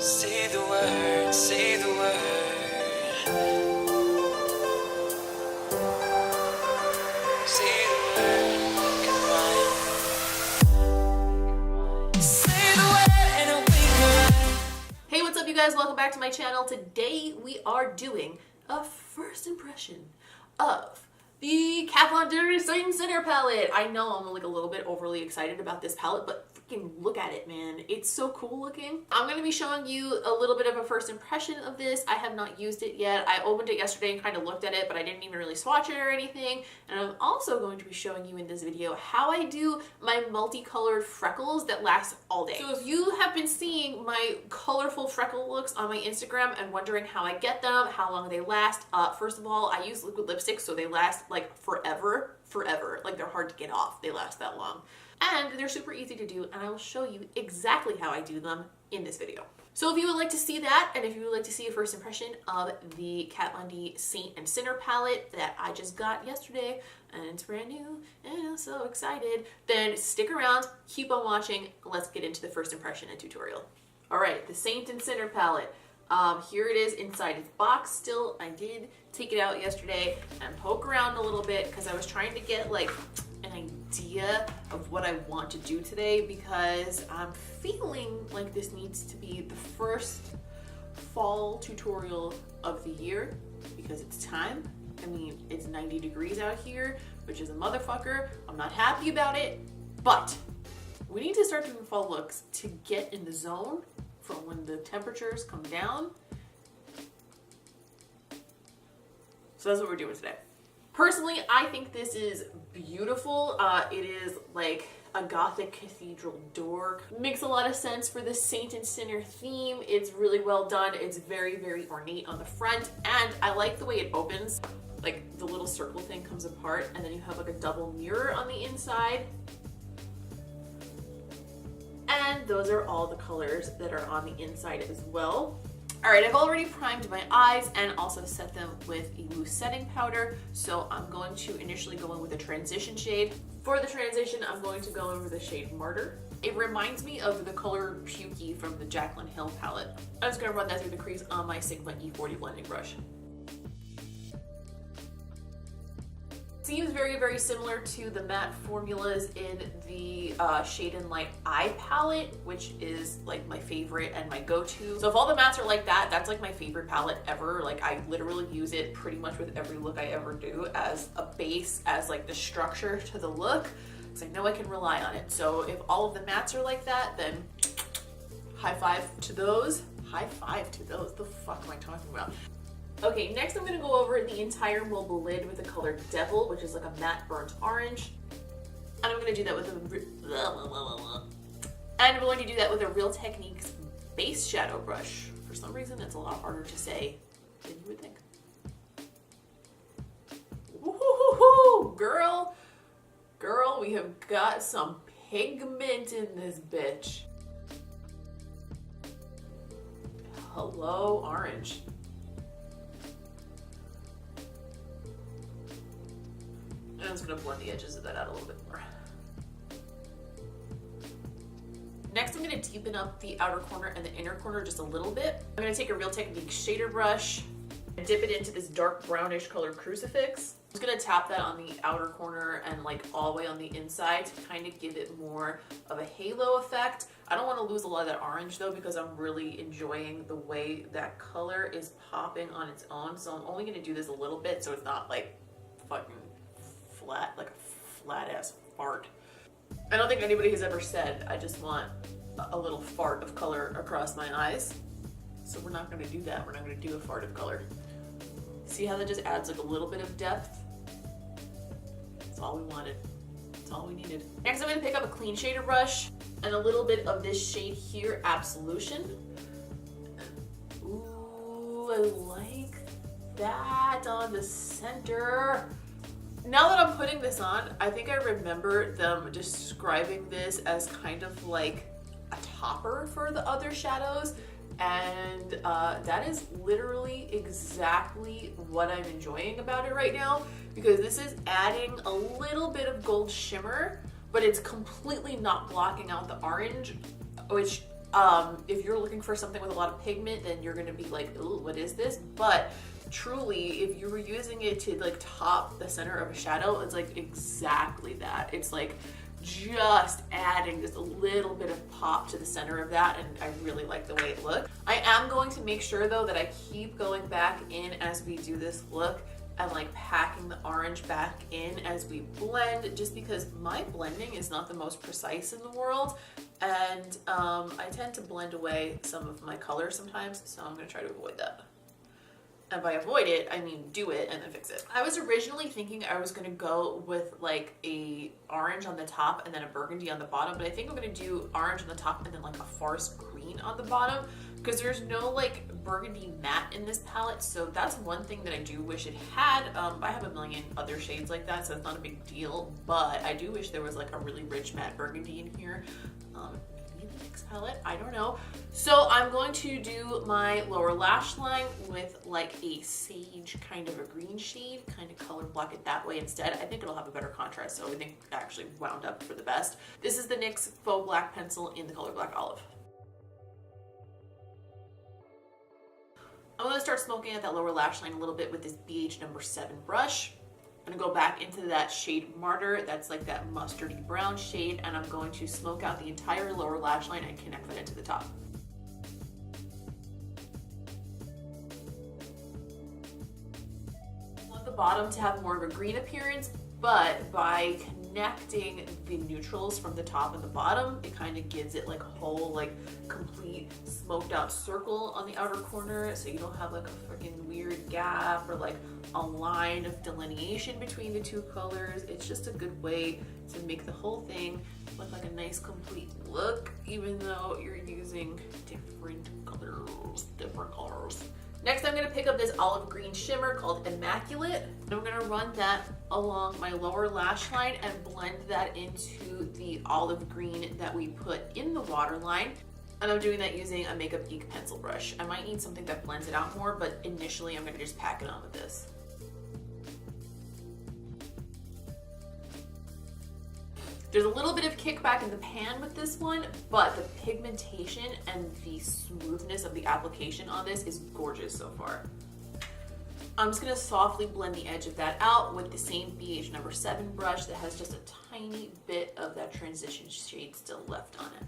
Say the word, say the word. Say the word, can rhyme. Say the word and I'll wake her up. Hey, what's up you guys? Welcome back to my channel. Today we are doing a first impression of the saint+sinner palette. I know I'm like a little bit overly excited about this palette, but freaking look at it, man. It's so cool looking. I'm going to be showing you a little bit of a first impression of this. I have not used it yet. I opened it yesterday and kind of looked at it, but I didn't even really swatch it or anything. And I'm also going to be showing you in this video how I do my multicolored freckles that last all day. So if you have been seeing my colorful freckle looks on my Instagram and wondering how I get them, how long they last, first of all, I use liquid lipstick, so they last like forever. Like they're hard to get off. They last that long. And they're super easy to do, and I will show you exactly how I do them in this video. So if you would like to see that, and if you would like to see a first impression of the Kat Von D saint+sinner palette that I just got yesterday, and it's brand new, and I'm so excited, then stick around, keep on watching, let's get into the first impression and tutorial. All right, the saint+sinner palette. Here it is inside its box still. I did take it out yesterday and poke around a little bit because I was trying to get like an idea of what I want to do today, because I'm feeling like this needs to be the first fall tutorial of the year because it's time. I mean, it's 90 degrees out here, which is a motherfucker. I'm not happy about it, but we need to start doing fall looks to get in the zone for when the temperatures come down. So that's what we're doing today. Personally, I think this is beautiful. It is like a gothic cathedral door. Makes a lot of sense for the saint+sinner theme. It's really well done. It's very, very ornate on the front, and I like the way it opens. Like the little circle thing comes apart, and then you have like a double mirror on the inside. And those are all the colors that are on the inside as well. All right, I've already primed my eyes and also set them with a loose setting powder. So I'm going to initially go in with a transition shade. For the transition, I'm going to go in with the shade Martyr. It reminds me of the color Pukey from the Jaclyn Hill palette. I'm just gonna run that through the crease on my Sigma E40 blending brush. Seems very, very similar to the matte formulas in the Shade and Light Eye palette, which is like my favorite and my go-to. So if all the mattes are like that, that's like my favorite palette ever. Like I literally use it pretty much with every look I ever do as a base, as like the structure to the look, because I know I can rely on it. So if all of the mattes are like that, then high five to those. High five to those. The fuck am I talking about? Okay, next I'm going to go over the entire mobile lid with the color Devil, which is like a matte burnt orange. And I'm going to do that with a Real Techniques base shadow brush. For some reason, it's a lot harder to say than you would think. Woohoo! Girl, we have got some pigment in this bitch. Hello, orange. I'm just going to blend the edges of that out a little bit more. Next, I'm going to deepen up the outer corner and the inner corner just a little bit. I'm going to take a Real Techniques shader brush and dip it into this dark brownish colored crucifix. I'm just going to tap that on the outer corner and like all the way on the inside to kind of give it more of a halo effect. I don't want to lose a lot of that orange though, because I'm really enjoying the way that color is popping on its own. So I'm only going to do this a little bit so it's not like fucking flat, like a flat ass fart. I don't think anybody has ever said, I just want a little fart of color across my eyes. So we're not gonna do that. We're not gonna do a fart of color. See how that just adds like a little bit of depth? That's all we wanted. That's all we needed. Next, I'm gonna pick up a clean shader brush and a little bit of this shade here, Absolution. Ooh, I like that on the center. Now that I'm putting this on, I think I remember them describing this as kind of like a topper for the other shadows, and that is literally exactly what I'm enjoying about it right now, because this is adding a little bit of gold shimmer, but it's completely not blocking out the orange, which If you're looking for something with a lot of pigment, then you're gonna be like, ooh, what is this? But truly, if you were using it to like top the center of a shadow, it's like exactly that. It's like just adding just a little bit of pop to the center of that, and I really like the way it looks. I am going to make sure though that I keep going back in as we do this look and like packing the orange back in as we blend, just because my blending is not the most precise in the world, and I tend to blend away some of my colors sometimes, so I'm gonna try to avoid that. And by avoid it, I mean do it and then fix it. I was originally thinking I was gonna go with like a orange on the top and then a burgundy on the bottom, but I think I'm gonna do orange on the top and then like a forest green on the bottom, because there's no like burgundy matte in this palette, so that's one thing that I do wish it had. I have a million other shades like that, so it's not a big deal, but I do wish there was like a really rich matte burgundy in here. Next palette, I don't know. So I'm going to do my lower lash line with like a sage kind of a green shade, kind of color block it that way instead. I think it'll have a better contrast, so I think it actually wound up for the best. This is the NYX Faux Black Pencil in the color Black Olive. I'm going to start smoking at that lower lash line a little bit with this BH number 7 brush. I'm gonna go back into that shade Martyr, that's like that mustardy brown shade, and I'm going to smoke out the entire lower lash line and connect that into the top. I want the bottom to have more of a green appearance, but by connecting the neutrals from the top and the bottom, it kind of gives it like a whole like complete smoked out circle on the outer corner, so you don't have like a freaking weird gap or like a line of delineation between the two colors. It's just a good way to make the whole thing look like a nice complete look, even though you're using different colors. Next, I'm gonna pick up this olive green shimmer called Immaculate, and I'm gonna run that along my lower lash line and blend that into the olive green that we put in the waterline. And I'm doing that using a Makeup Geek pencil brush. I might need something that blends it out more, but initially I'm gonna just pack it on with this. There's a little bit of kickback in the pan with this one, but the pigmentation and the smoothness of the application on this is gorgeous so far. I'm just gonna softly blend the edge of that out with the same BH number 7 brush that has just a tiny bit of that transition shade still left on it.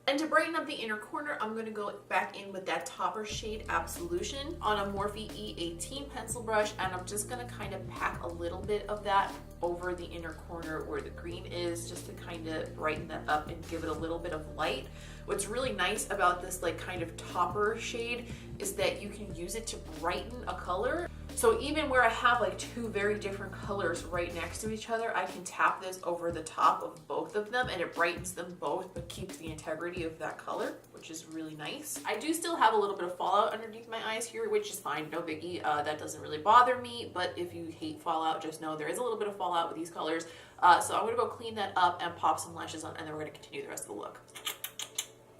And to brighten up the inner corner, I'm going to go back in with that topper shade Absolution on a Morphe E18 pencil brush, and I'm just going to kind of pack a little bit of that over the inner corner where the green is, just to kind of brighten that up and give it a little bit of light. What's really nice about this like kind of topper shade is that you can use it to brighten a color. So even where I have like two very different colors right next to each other, I can tap this over the top of both of them and it brightens them both but keeps the integrity of that color, which is really nice. I do still have a little bit of fallout underneath my eyes here, which is fine, no biggie. That doesn't really bother me, but if you hate fallout, just know there is a little bit of fallout with these colors. So I'm gonna go clean that up and pop some lashes on, and then we're gonna continue the rest of the look.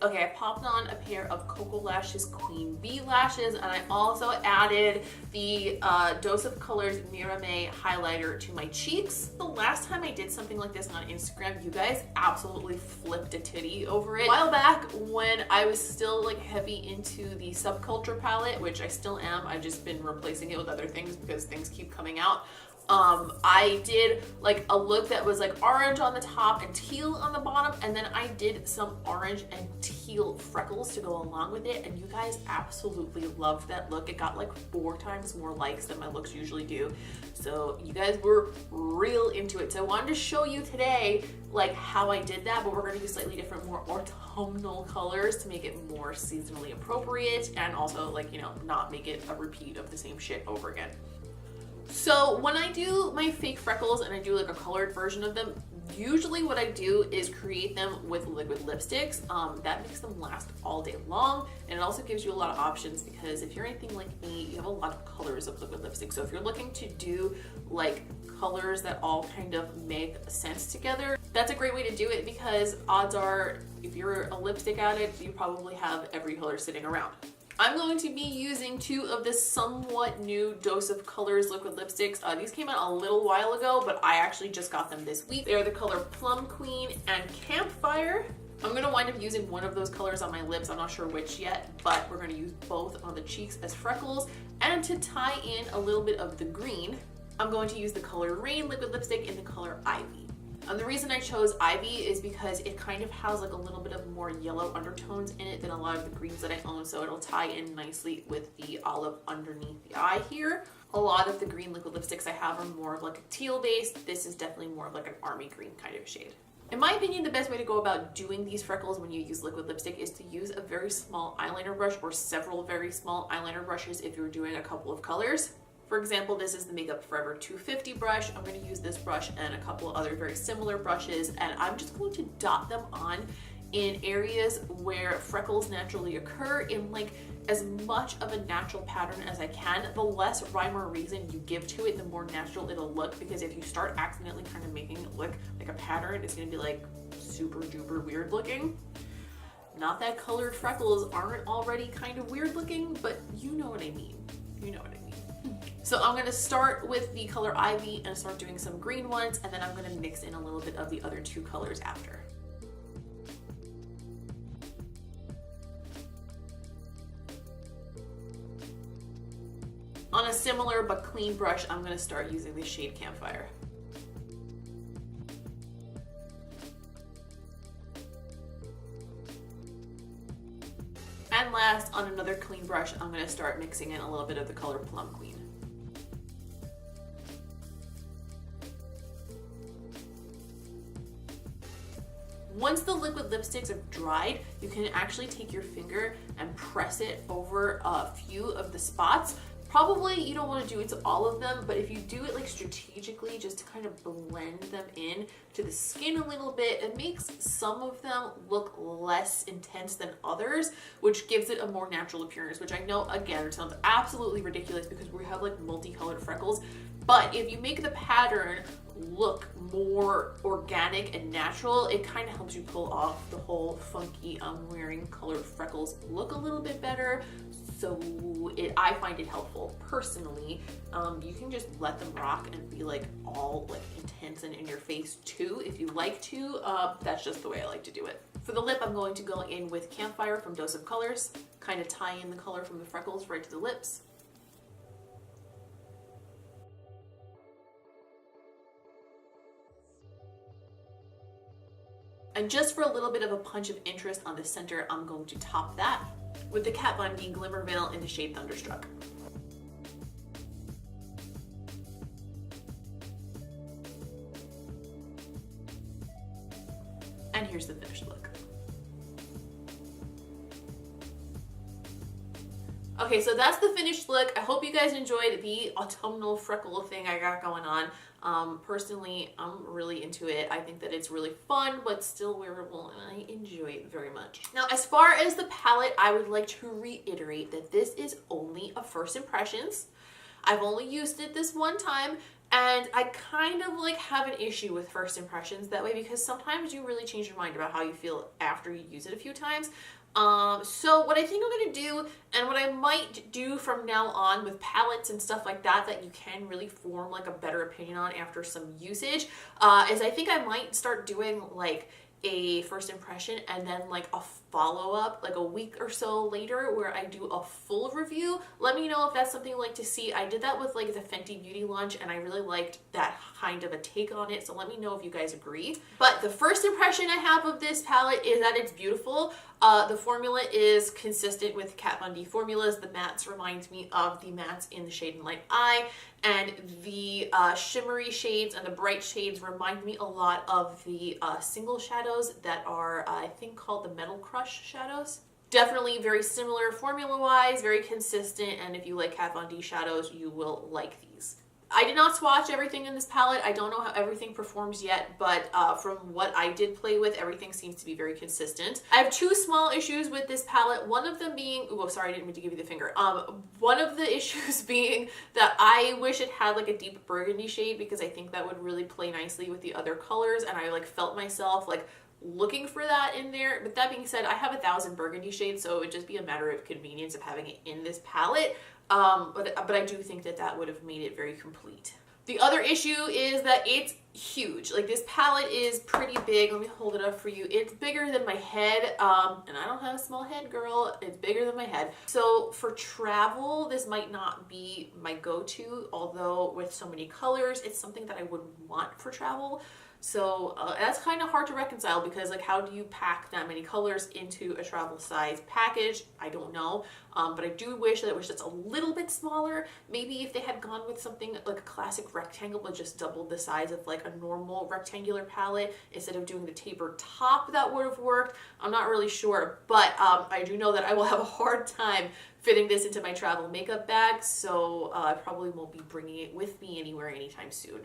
Okay, I popped on a pair of Cocoa Lashes Queen Bee lashes, and I also added the Dose of Colors Mirame highlighter to my cheeks. The last time I did something like this on Instagram, you guys absolutely flipped a titty over it. A while back when I was still like heavy into the Subculture palette, which I still am, I've just been replacing it with other things because things keep coming out. I did like a look that was like orange on the top and teal on the bottom, and then I did some orange and teal freckles to go along with it, and you guys absolutely loved that look. It got like 4 times more likes than my looks usually do, so you guys were real into it. So I wanted to show you today like how I did that, but we're going to use slightly different, more autumnal colors to make it more seasonally appropriate, and also like, you know, not make it a repeat of the same shit over again. So when I do my fake freckles and I do like a colored version of them, usually what I do is create them with liquid lipsticks. That makes them last all day long, and it also gives you a lot of options, because if you're anything like me, you have a lot of colors of liquid lipstick. So if you're looking to do like colors that all kind of make sense together, that's a great way to do it, because odds are if you're a lipstick addict, you probably have every color sitting around. I'm going to be using two of the somewhat new Dose of Colors liquid lipsticks. These came out a little while ago, but I actually just got them this week. They are the color Plum Queen and Campfire. I'm gonna wind up using one of those colors on my lips. I'm not sure which yet, but we're gonna use both on the cheeks as freckles. And to tie in a little bit of the green, I'm going to use the color Raine liquid lipstick in the color Ivy. The reason I chose Ivy is because it kind of has like a little bit of more yellow undertones in it than a lot of the greens that I own, so it'll tie in nicely with the olive underneath the eye here. A lot of the green liquid lipsticks I have are more of like a teal base. This is definitely more of like an army green kind of shade. In my opinion, the best way to go about doing these freckles when you use liquid lipstick is to use a very small eyeliner brush or several very small eyeliner brushes if you're doing a couple of colors. For example, this is the Makeup Forever 250 brush. I'm going to use this brush and a couple other very similar brushes, and I'm just going to dot them on in areas where freckles naturally occur in like as much of a natural pattern as I can. The less rhyme or reason you give to it, the more natural it'll look, because if you start accidentally kind of making it look like a pattern, it's going to be like super duper weird looking. Not that colored freckles aren't already kind of weird looking, but you know what I mean. You know what I mean. So I'm going to start with the color Ivy and start doing some green ones, and then I'm going to mix in a little bit of the other two colors after. On a similar but clean brush, I'm going to start using the shade Campfire. And last, on another clean brush, I'm going to start mixing in a little bit of the color Plum Queen. Once the liquid lipsticks are dried, you can actually take your finger and press it over a few of the spots. Probably you don't want to do it to all of them, but if you do it like strategically, just to kind of blend them in to the skin a little bit, it makes some of them look less intense than others, which gives it a more natural appearance, which I know, again, it sounds absolutely ridiculous because we have like multicolored freckles, but if you make the pattern look more organic and natural, it kind of helps you pull off the whole funky I'm wearing colored freckles look a little bit better. So I find it helpful personally. You can just let them rock and be like all like intense and in your face too if you like to. That's just the way I like to do it. For the lip, I'm going to go in with Campfire from Dose of Colors, kind of tie in the color from the freckles right to the lips. And just for a little bit of a punch of interest on the center, I'm going to top that with the Kat Von D Glimmer Veil in the shade Thunderstruck. And here's the finished look. Okay, so that's the finished look. I hope you guys enjoyed the autumnal freckle thing I got going on. Personally, I'm really into it. I think that it's really fun, but still wearable, and I enjoy it very much. Now, as far as the palette, I would like to reiterate that this is only a first impressions. I've only used it this one time, and I kind of like have an issue with first impressions that way because sometimes you really change your mind about how you feel after you use it a few times. So what I think I'm going to do, and what I might do from now on with palettes and stuff like that, that you can really form like a better opinion on after some usage, is I think I might start doing like a first impression and then like a follow-up like a week or so later where I do a full review. Let me know if that's something you'd like to see. I did that with like the Fenty Beauty Lunch and I really liked that kind of a take on it, so let me know if you guys agree. But the first impression I have of this palette is that it's beautiful. The formula is consistent with Kat Von D formulas. The mattes remind me of the mattes in the Shade and Light Eye, and the shimmery shades and the bright shades remind me a lot of the single shadows that are, I think, called the Metal Crush shadows. Definitely very similar formula-wise, very consistent, and if you like Kat Von D shadows, you will like these. I did not swatch everything in this palette. I don't know how everything performs yet, but from what I did play with, everything seems to be very consistent. I have two small issues with this palette. One of them being, oh, sorry, I didn't mean to give you the finger. One of the issues being that I wish it had like a deep burgundy shade because I think that would really play nicely with the other colors, and I like felt myself like looking for that in there. But that being said, I have 1,000 burgundy shades, so it would just be a matter of convenience of having it in this palette. But I do think that that would have made it very complete. The other issue is that it's huge. Like, this palette is pretty big. Let me hold it up for you. It's bigger than my head, and I don't have a small head, girl. It's bigger than my head. So for travel, this might not be my go-to, although with so many colors, it's something that I would want for travel. So that's kind of hard to reconcile, because like, how do you pack that many colors into a travel size package? I don't know. But I do wish that it was just a little bit smaller. Maybe if they had gone with something like a classic rectangle, but just doubled the size of like a normal rectangular palette instead of doing the tapered top, that would have worked. I'm not really sure, but I do know that I will have a hard time fitting this into my travel makeup bag, so I probably won't be bringing it with me anywhere anytime soon.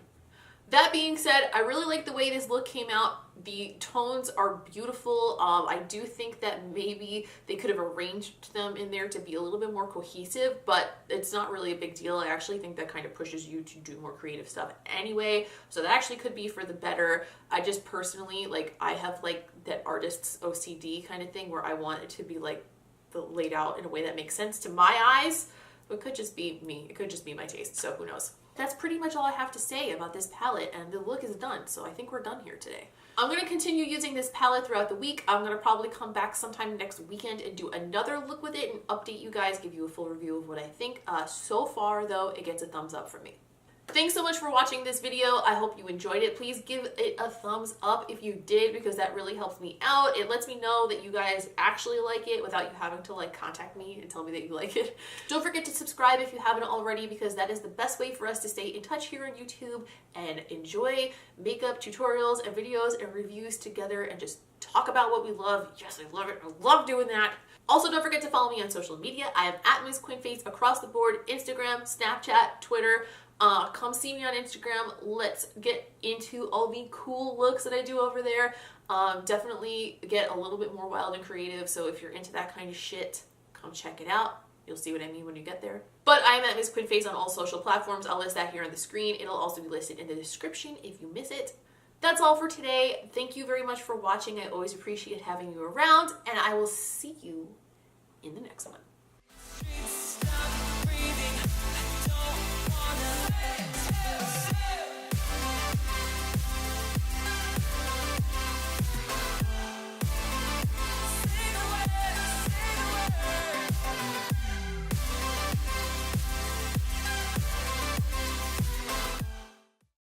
That being said, I really like the way this look came out. The tones are beautiful. I do think that maybe they could have arranged them in there to be a little bit more cohesive, but it's not really a big deal. I actually think that kind of pushes you to do more creative stuff anyway, so that actually could be for the better. I just personally, like, I have like that artist's OCD kind of thing where I want it to be like laid out in a way that makes sense to my eyes. But it could just be me. It could just be my taste, so who knows. That's pretty much all I have to say about this palette, and the look is done, so I think we're done here today. I'm going to continue using this palette throughout the week. I'm going to probably come back sometime next weekend and do another look with it and update you guys, give you a full review of what I think. So far, though, it gets a thumbs up from me. Thanks so much for watching this video. I hope you enjoyed it. Please give it a thumbs up if you did, because that really helps me out. It lets me know that you guys actually like it without you having to like contact me and tell me that you like it. Don't forget to subscribe if you haven't already, because that is the best way for us to stay in touch here on YouTube and enjoy makeup tutorials and videos and reviews together and just talk about what we love. Yes, I love it. I love doing that. Also, don't forget to follow me on social media. I am at Miss QuinnFace across the board: Instagram, Snapchat, Twitter. Come see me on Instagram. Let's get into all the cool looks that I do over there. Definitely get a little bit more wild and creative, so if you're into that kind of shit, come check it out. You'll see what I mean when you get there. But I'm at Miss QuinnFace on all social platforms. I'll list that here on the screen. It'll also be listed in the description if you miss it. That's all for today. Thank you very much for watching. I always appreciate having you around, and I will see you in the next one.